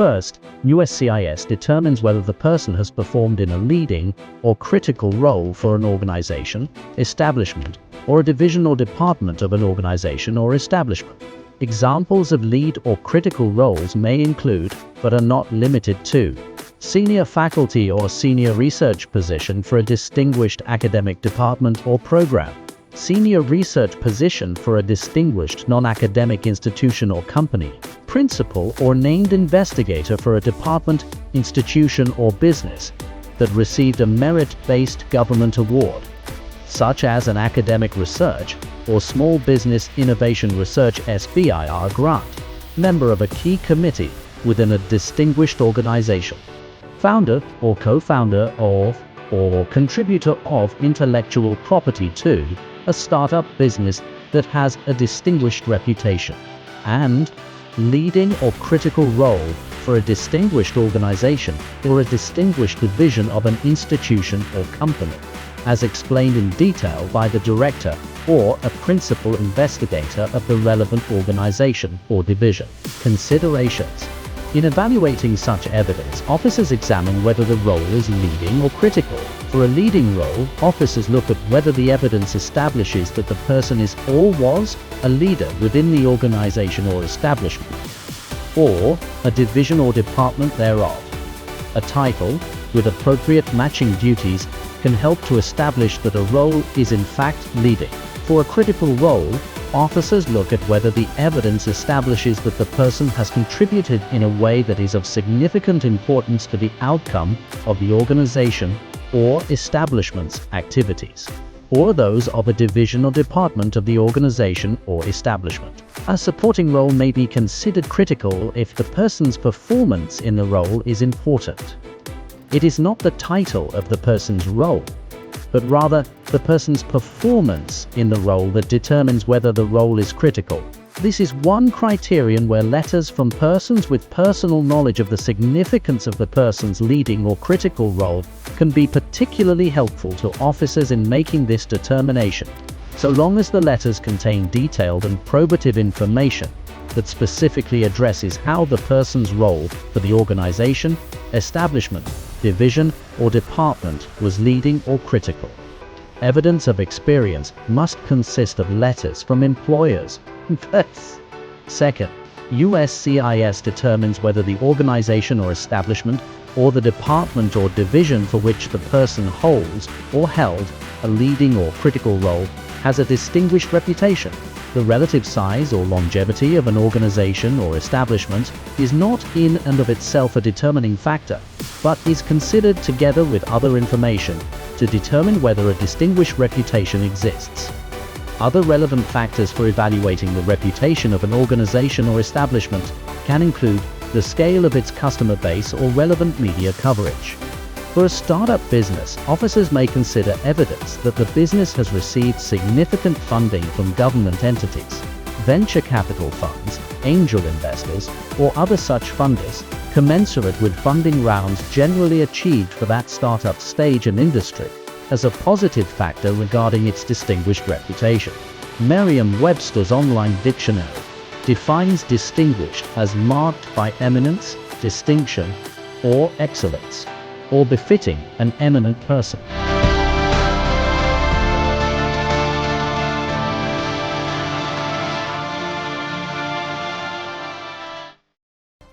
First, USCIS determines whether the person has performed in a leading or critical role for an organization, establishment, or a division or department of an organization or establishment. Examples of lead or critical roles may include, but are not limited to, senior faculty or senior research position for a distinguished academic department or program, senior research position for a distinguished non-academic institution or company, principal or named investigator for a department, institution, or business that received a merit-based government award, such as an academic research or small business innovation research SBIR grant, member of a key committee within a distinguished organization, founder or co-founder of or contributor of intellectual property to a startup business that has a distinguished reputation, and leading or critical role for a distinguished organization or a distinguished division of an institution or company, as explained in detail by the director or a principal investigator of the relevant organization or division. Considerations. In evaluating such evidence, officers examine whether the role is leading or critical. For a leading role, officers look at whether the evidence establishes that the person is or was a leader within the organization or establishment, or a division or department thereof. A title, with appropriate matching duties, can help to establish that a role is in fact leading. For a critical role, officers look at whether the evidence establishes that the person has contributed in a way that is of significant importance to the outcome of the organization or establishment's activities, or those of a division or department of the organization or establishment. A supporting role may be considered critical if the person's performance in the role is important. It is not the title of the person's role, but rather the person's performance in the role that determines whether the role is critical. This is one criterion where letters from persons with personal knowledge of the significance of the person's leading or critical role can be particularly helpful to officers in making this determination, so long as the letters contain detailed and probative information that specifically addresses how the person's role for the organization, establishment, division, or department was leading or critical. Evidence of experience must consist of letters from employers. Second, USCIS determines whether the organization or establishment or the department or division for which the person holds or held a leading or critical role has a distinguished reputation. The relative size or longevity of an organization or establishment is not in and of itself a determining factor, but is considered together with other information to determine whether a distinguished reputation exists. Other relevant factors for evaluating the reputation of an organization or establishment can include the scale of its customer base or relevant media coverage. For a startup business, officers may consider evidence that the business has received significant funding from government entities, venture capital funds, angel investors, or other such funders, commensurate with funding rounds generally achieved for that startup stage and industry, as a positive factor regarding its distinguished reputation. Merriam-Webster's online dictionary defines distinguished as marked by eminence, distinction, or excellence, or befitting an eminent person.